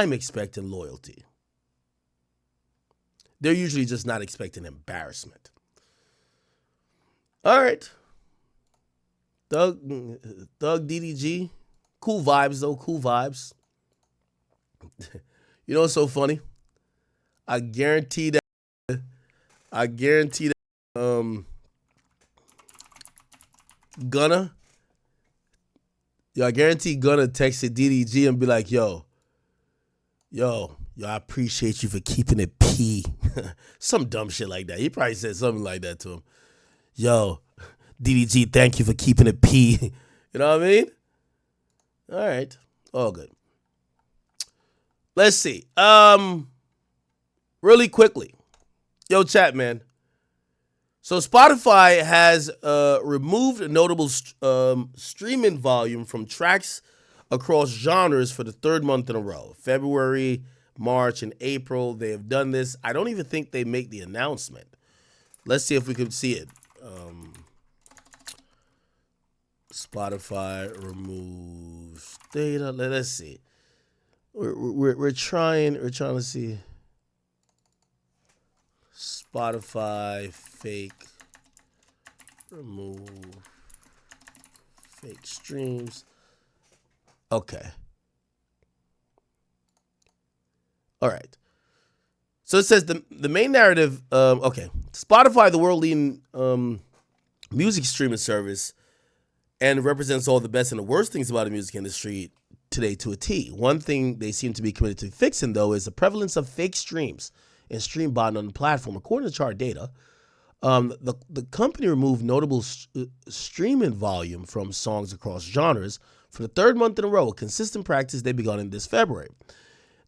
I'm expecting loyalty. They're usually just not expecting embarrassment. All right. Thug, Thug DDG. Cool vibes, though. Cool vibes. You know what's so funny? I guarantee that. I guarantee that. Gunna. Yo, I guarantee Gunna texted DDG and be like, yo, I appreciate you for keeping it P. Some dumb shit like that. He probably said something like that to him. Yo, DDG, thank you for keeping it P. You know what I mean? All right. All good. Let's see. Really quickly. Yo, chat, man. So Spotify has removed notable streaming volume from tracks across genres for the third month in a row. February, March, and April, they have done this. I don't even think they make the announcement. Let's see if we can see it. Spotify removes data. Let's see. We're trying to see. Spotify fake remove fake streams. Okay. All right. So it says the main narrative. Okay. Spotify, the world leading music streaming service, and represents all the best and the worst things about the music industry today to a T. One thing they seem to be committed to fixing, though, is the prevalence of fake streams and stream botting on the platform. According to chart data, the company removed notable streaming volume from songs across genres for the third month in a row, a consistent practice they begun in this February.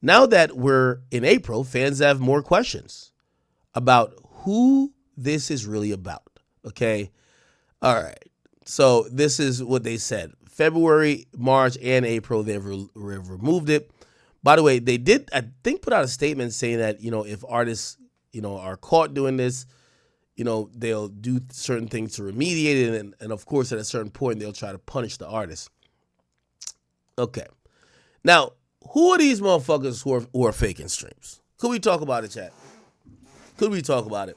Now that we're in April, fans have more questions about who this is really about, okay? All right. So this is what they said. February, March, and April, they've removed it. By the way, they did, I think, put out a statement saying that, if artists, are caught doing this, they'll do certain things to remediate it. And of course, at a certain point, they'll try to punish the artist. Okay. Now, who are these motherfuckers who are faking streams? Could we talk about it, chat? Could we talk about it?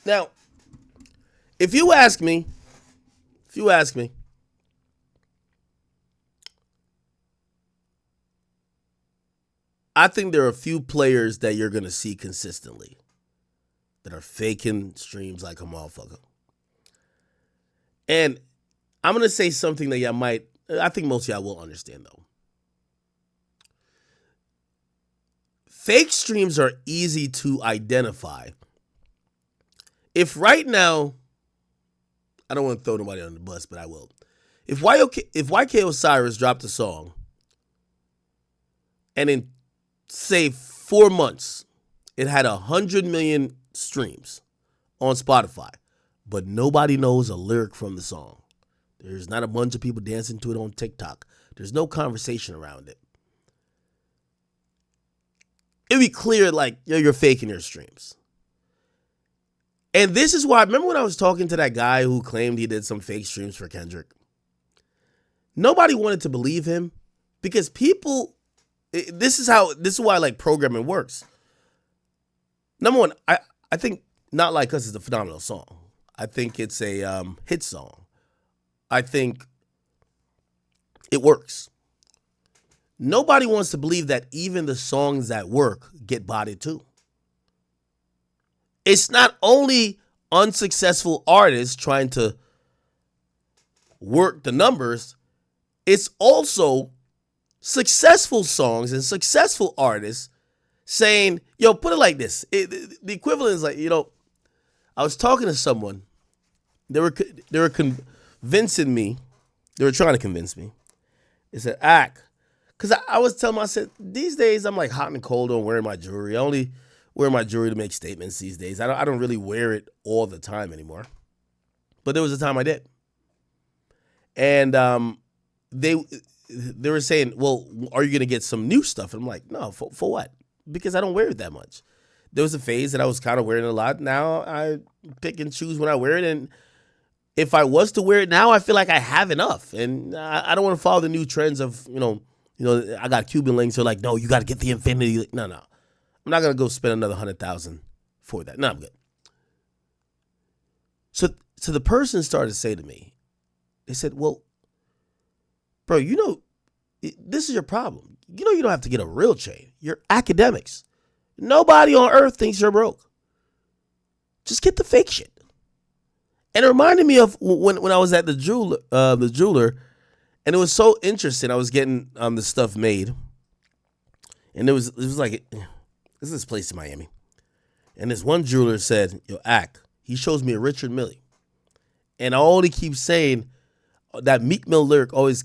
Now, if you ask me, I think there are a few players that you're going to see consistently that are faking streams like a motherfucker. And I'm going to say something that I think most of y'all will understand, though. Fake streams are easy to identify. If right now, I don't want to throw nobody on the bus, but I will. If YK Osiris dropped a song, and in, say, 4 months, it had 100 million streams on Spotify, but nobody knows a lyric from the song. There's not a bunch of people dancing to it on TikTok. There's no conversation around it. It'd be clear, like, you're faking your streams. And this is why, remember when I was talking to that guy who claimed he did some fake streams for Kendrick? Nobody wanted to believe him because people, this is why like programming works. Number one, I think Not Like Us is a phenomenal song. I think it's a hit song. I think it works. Nobody wants to believe that even the songs that work get botted too. It's not only unsuccessful artists trying to work the numbers, it's also successful songs and successful artists saying, yo, put it like this. The equivalent is like, I was talking to someone. They were convincing me. They were trying to convince me. They said, because I was telling them, I said, these days I'm like hot and cold on wearing my jewelry. I only wear my jewelry to make statements these days. I don't really wear it all the time anymore. But there was a time I did. And they were saying, well, are you going to get some new stuff? And I'm like, no, for what? Because I don't wear it that much. There was a phase that I was kind of wearing it a lot. Now I pick and choose when I wear it. And if I was to wear it now, I feel like I have enough. And I don't want to follow the new trends of, You know, I got Cuban links. They're like, no, you got to get the infinity. No. I'm not going to go spend another 100,000 for that. No, I'm good. So the person started to say to me, they said, well, bro, you know, this is your problem. You know, you don't have to get a real chain. You're academics. Nobody on earth thinks you're broke. Just get the fake shit. And it reminded me of when I was at the jeweler, and it was so interesting. I was getting the stuff made, and it was like, this is this place in Miami, and this one jeweler said, "Yo, Ack," he shows me a Richard Mille, and all he keeps saying, that Meek Mill lyric always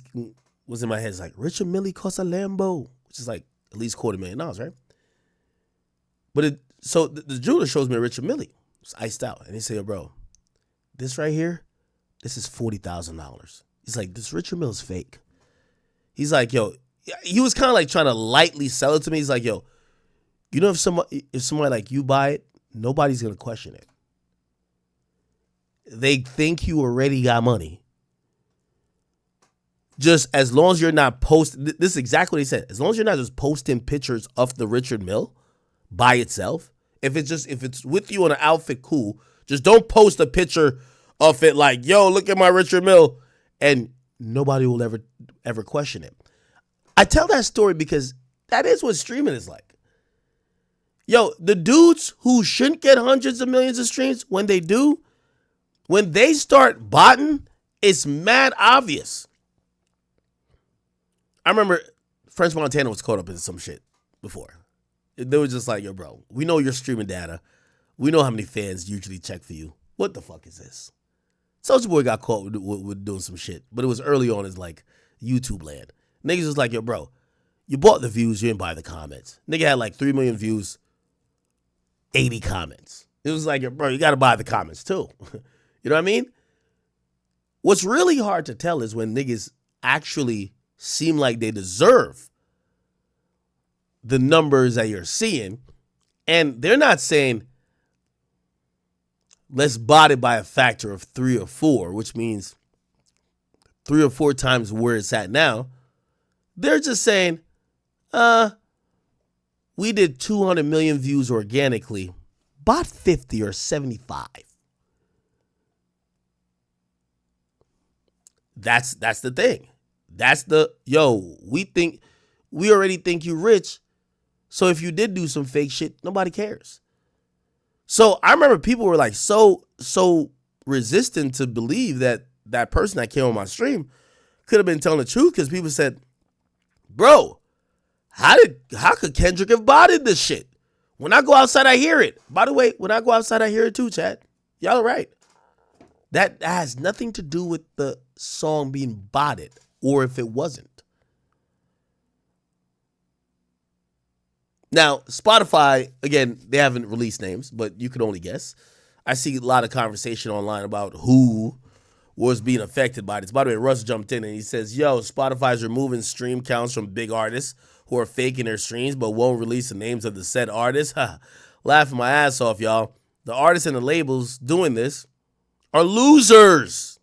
was in my head. It's like, Richard Mille costs a Lambo, which is like at least $250,000, right? But so the jeweler shows me a Richard Mille. It's iced out, and he said, "Yo, bro, this right here, this is $40,000. He's like, this Richard Mille is fake." He's like, yo, he was kind of like trying to lightly sell it to me. He's like, yo, you know, if somebody like you buy it, nobody's gonna question it. They think you already got money. Just as long as you're not posting, this is exactly what he said. As long as you're not just posting pictures of the Richard Mille by itself. If it's with you on an outfit, cool. Just don't post a picture of it like, yo, look at my Richard Mille, and nobody will ever question it. I tell that story because that is what streaming is like. Yo, the dudes who shouldn't get hundreds of millions of streams, when they do, when they start botting, it's mad obvious. I remember French Montana was caught up in some shit before. They were just like, yo, bro, we know your streaming data. We know how many fans usually check for you. What the fuck is this? Soulja Boy got caught with doing some shit, but it was early on as like YouTube land. Niggas was like, yo, bro, you bought the views, you didn't buy the comments. Nigga had like 3 million views, 80 comments. It was like, yo, bro, you got to buy the comments too. You know what I mean? What's really hard to tell is when niggas actually seem like they deserve the numbers that you're seeing, and they're not saying, let's bot it by a factor of 3 or 4, which means 3 or 4 times where it's at now. They're just saying, we did 200 million views organically, bot 50 or 75. That's the thing. That's the, yo, we already think you rich. So if you did do some fake shit, nobody cares. So I remember people were like so resistant to believe that that person that came on my stream could have been telling the truth, because people said, bro, how could Kendrick have botted this shit? When I go outside, I hear it. By the way, when I go outside, I hear it too, chat. Y'all are right. That has nothing to do with the song being botted, or if it wasn't. Now, Spotify, again, they haven't released names, but you could only guess. I see a lot of conversation online about who was being affected by this. By the way, Russ jumped in and he says, yo, Spotify's removing stream counts from big artists who are faking their streams but won't release the names of the said artists. Laughing my ass off, y'all. The artists and the labels doing this are losers.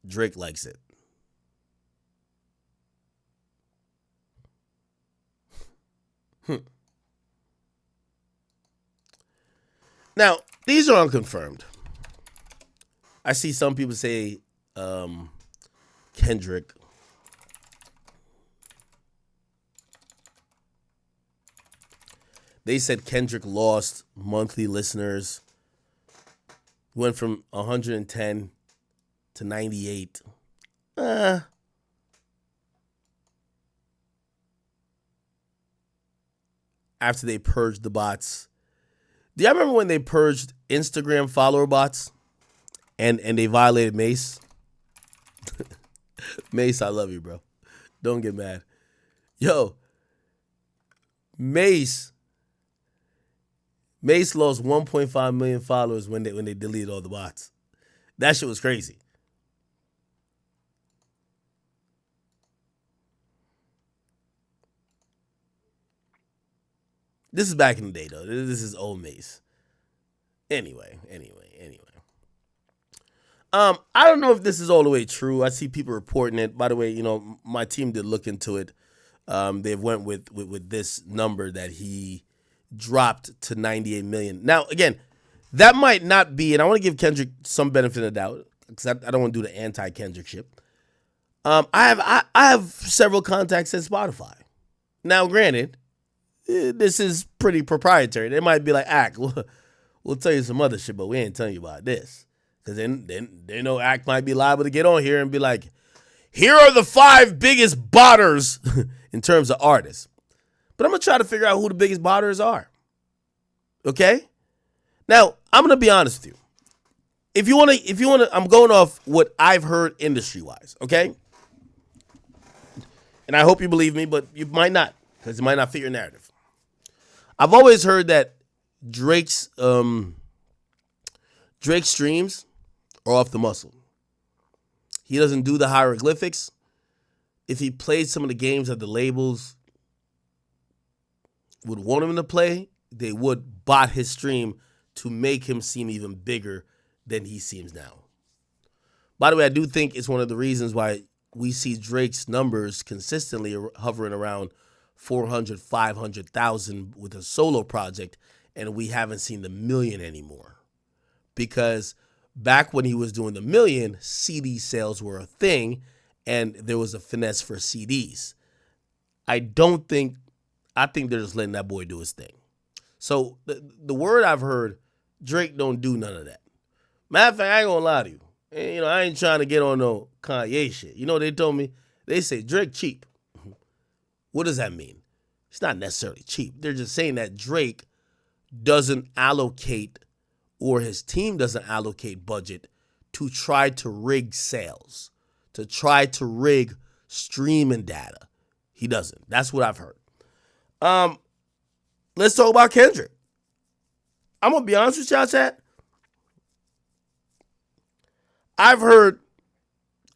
Drake likes it. Now, these are unconfirmed. I see some people say Kendrick. They said Kendrick lost monthly listeners. Went from 110 to 98. After they purged the bots. Do y'all remember when they purged Instagram follower bots and they violated Mace? Mace, I love you, bro. Don't get mad. Yo, Mace lost 1.5 million followers when they deleted all the bots. That shit was crazy. This is back in the day, though. This is old Mace. Anyway. I don't know if this is all the way true. I see people reporting it. By the way, my team did look into it. They've went with this number that he dropped to 98 million. Now, again, that might not be, and I want to give Kendrick some benefit of the doubt because I don't want to do the anti-Kendrick shit. I have several contacts at Spotify. Now, granted, this is pretty proprietary. They might be like, Ack, we'll tell you some other shit, but we ain't telling you about this. Because then they know Ack might be liable to get on here and be like, here are the 5 biggest botters in terms of artists. But I'm going to try to figure out who the biggest botters are. Okay? Now, I'm going to be honest with you. If you want to, I'm going off what I've heard industry-wise, okay? And I hope you believe me, but you might not, because it might not fit your narrative. I've always heard that Drake's streams are off the muscle. He doesn't do the hieroglyphics. If he played some of the games that the labels would want him to play, they would bot his stream to make him seem even bigger than he seems now. By the way, I do think it's one of the reasons why we see Drake's numbers consistently hovering around 400, 500,000 with a solo project, and we haven't seen the million anymore. Because back when he was doing the million, CD sales were a thing, and there was a finesse for CDs. I think they're just letting that boy do his thing. So the word I've heard, Drake don't do none of that. Matter of fact, I ain't gonna lie to you. And, I ain't trying to get on no Kanye shit. You know what they told me? They say Drake cheap. What does that mean? It's not necessarily cheap. They're just saying that Drake doesn't allocate, or his team doesn't allocate budget to try to rig sales, to try to rig streaming data. He doesn't. That's what I've heard. Let's talk about Kendrick. I'm going to be honest with y'all, chat. I've heard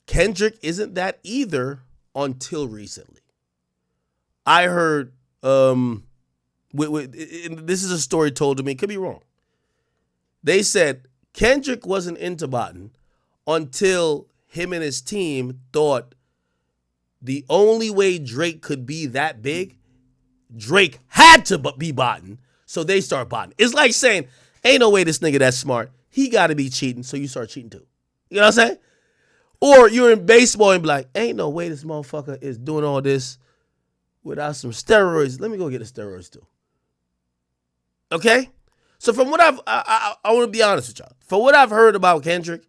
Kendrick isn't that either until recently. I heard, this is a story told to me, could be wrong. They said Kendrick wasn't into botting until him and his team thought the only way Drake could be that big, Drake had to be botting, so they start botting. It's like saying, ain't no way this nigga that smart, he got to be cheating, so you start cheating too. You know what I'm saying? Or you're in baseball and be like, ain't no way this motherfucker is doing all this without some steroids. Let me go get the steroids too. Okay? So from what I want to be honest with y'all. From what I've heard about Kendrick,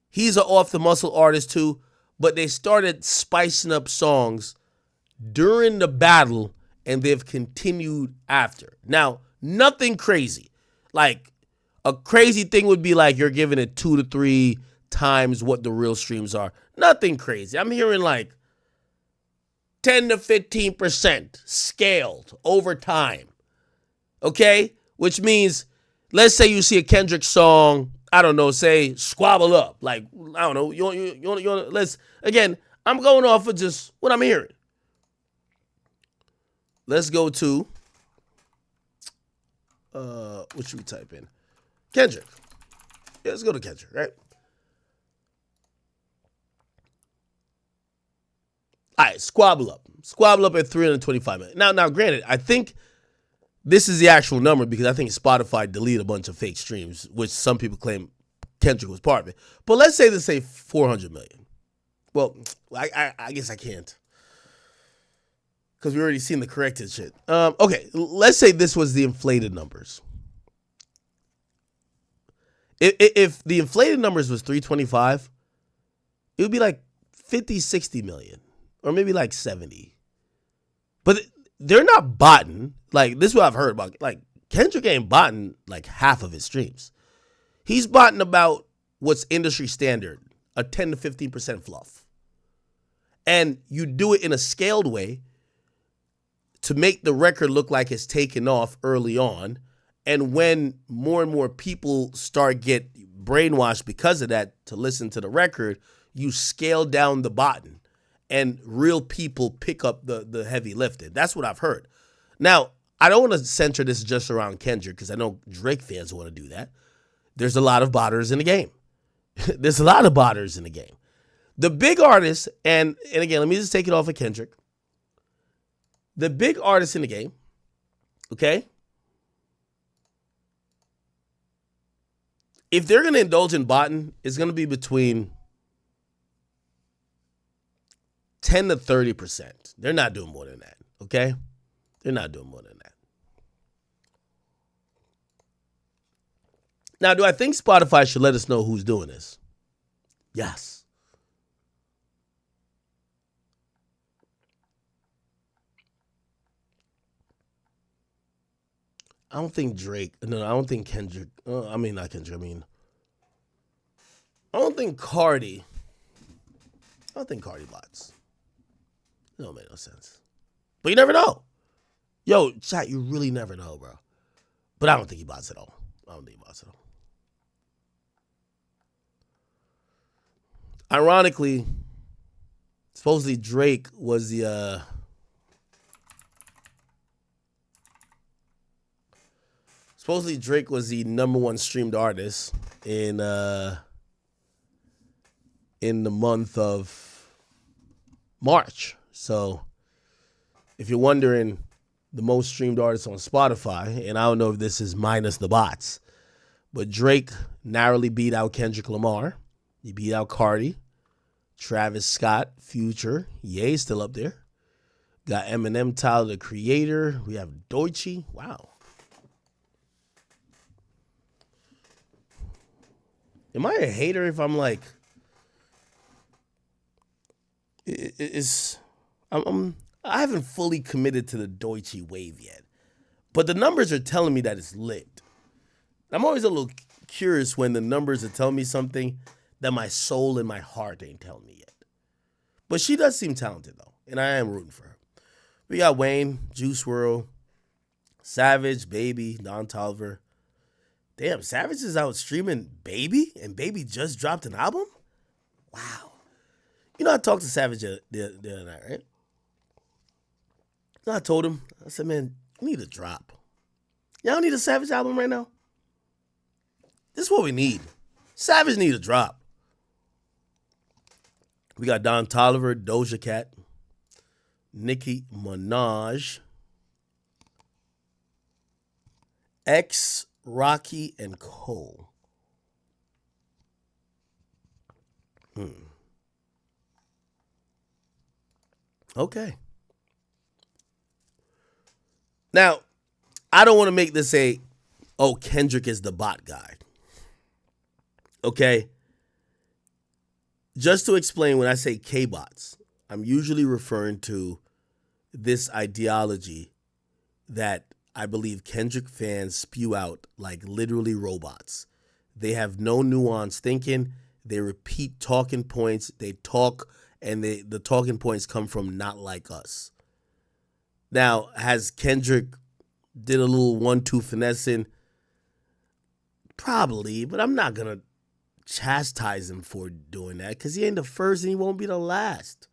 he's an off-the-muscle artist too, but they started spicing up songs during the battle, and they've continued after. Now, nothing crazy. Like, a crazy thing would be like you're giving it 2 to 3 times what the real streams are. Nothing crazy. I'm hearing like 10 to 15% scaled over time. Okay? Which means, let's say you see a Kendrick song, I don't know, say Squabble Up. Like, I don't know, you want let's, again, I'm going off of just what I'm hearing. Let's go to, what should we type in? Kendrick. Yeah, let's go to Kendrick, right? All right, Squabble Up. Squabble Up at 325 million. Now, granted, I think this is the actual number because I think Spotify deleted a bunch of fake streams, which some people claim Kendrick was part of it. But let's say 400 million. Well, I guess I can't, because we already seen the corrected shit. Okay, let's say this was the inflated numbers. If the inflated numbers was 325, it would be like 50, 60 million. Or maybe like 70. But they're not botting. Like, this is what I've heard about. Like, Kendrick ain't botting like half of his streams. He's botting about what's industry standard, a 10 to 15% fluff. And you do it in a scaled way to make the record look like it's taken off early on. And when more and more people get brainwashed because of that to listen to the record, you scale down the bottom. And real people pick up the heavy lifting. That's what I've heard. Now, I don't want to center this just around Kendrick because I know Drake fans want to do that. There's a lot of botters in the game. There's a lot of botters in the game. The big artists, and again, let me just take it off of Kendrick. The big artists in the game, okay? If they're going to indulge in botting, it's going to be between 10 to 30%. They're not doing more than that, okay? They're not doing more than that. Now, do I think Spotify should let us know who's doing this? Yes. I don't think Drake. No, I don't think Kendrick. Not Kendrick. I don't think Cardi. I don't think Cardi bots. It don't make no sense. But you never know. Yo, chat, you really never know, bro. But I don't think he bots at all. I don't think he bots at all. Ironically, supposedly Drake was the number one streamed artist in the month of March. So if you're wondering, the most streamed artist on Spotify, and I don't know if this is minus the bots, but Drake narrowly beat out Kendrick Lamar. He beat out Cardi, Travis Scott, Future. Ye's still up there. Got Eminem, Tyler, the Creator. We have Doechii. Wow. Am I a hater if I'm like, I haven't fully committed to the Doechii wave yet, but the numbers are telling me that it's lit. I'm always a little curious when the numbers are telling me something that my soul and my heart ain't telling me yet. But she does seem talented though, and I am rooting for her. We got Wayne, Juice WRLD, Savage, Baby, Don Toliver. Damn, Savage is out streaming Baby, and Baby just dropped an album? Wow. You know, I talked to Savage the other night, right? And I told him, I said, man, you need a drop. Y'all need a Savage album right now? This is what we need. Savage need a drop. We got Don Toliver, Doja Cat, Nicki Minaj, X, Rocky, and Cole. Okay. Now, I don't want to make this Kendrick is the bot guy. Okay? Just to explain, when I say K-bots, I'm usually referring to this ideology that I believe Kendrick fans spew out like literally robots. They have no nuanced thinking. They repeat talking points. They talk, and the talking points come from not like us. Now, has Kendrick did a little 1-2 finessing? Probably, but I'm not going to chastise him for doing that because he ain't the first and he won't be the last.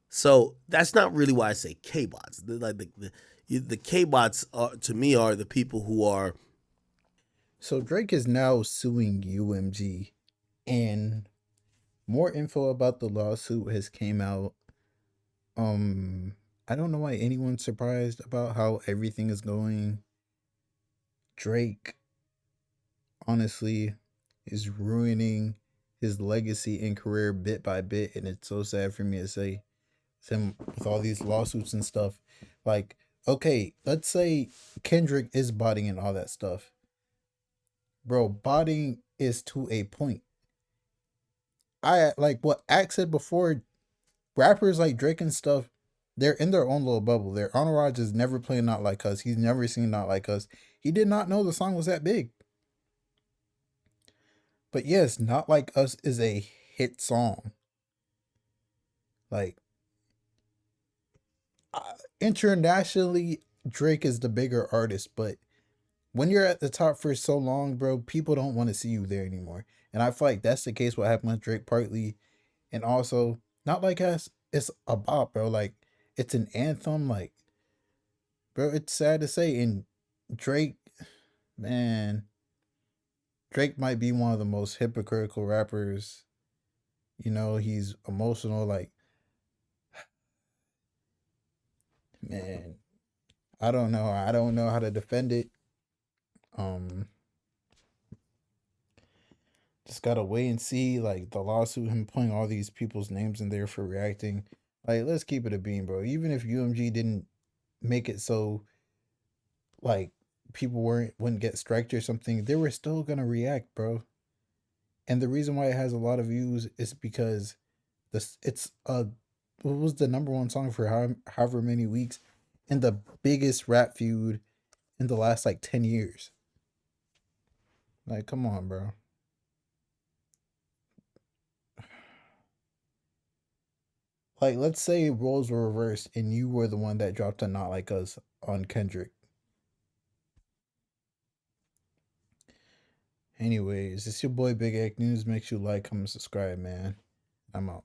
So that's not really why I say K-bots. The K-bots to me are the people who are. So Drake is now suing UMG, and more info about the lawsuit has came out. I don't know why anyone's surprised about how everything is going. Drake, honestly, is ruining his legacy and career bit by bit, and it's so sad for me to say. Him with all these lawsuits and stuff. Like, okay, let's say Kendrick is botting and all that stuff. Bro, botting is to a point. I like what Axe said before, rappers like Drake and stuff, they're in their own little bubble. Their entourage is never playing Not Like Us. He's never seen Not Like Us. He did not know the song was that big. But yes, Not Like Us is a hit song. Like, internationally, Drake is the bigger artist, but when you're at the top for so long, bro, people don't want to see you there anymore. And I feel like that's the case what happened with Drake partly. And also, Not Like Us, it's a bop, bro. Like, it's an anthem. Like, bro, it's sad to say. And Drake, man, Drake might be one of the most hypocritical rappers. You know, he's emotional. Like, man, I don't know. I don't know how to defend it. Um, just gotta wait and see. Like the lawsuit, him putting all these people's names in there for reacting. Like, let's keep it a beam, bro. Even if UMG didn't make it so like people wouldn't get striked or something, they were still gonna react, bro. And the reason why it has a lot of views is because this it's what was the number one song for however many weeks, and the biggest rap feud in the last like 10 years. Like, come on, bro. Like, let's say roles were reversed and you were the one that dropped a "Not Like Us" on Kendrick. Anyways, it's your boy Big Egg News. Make sure you like, comment, subscribe, man. I'm out.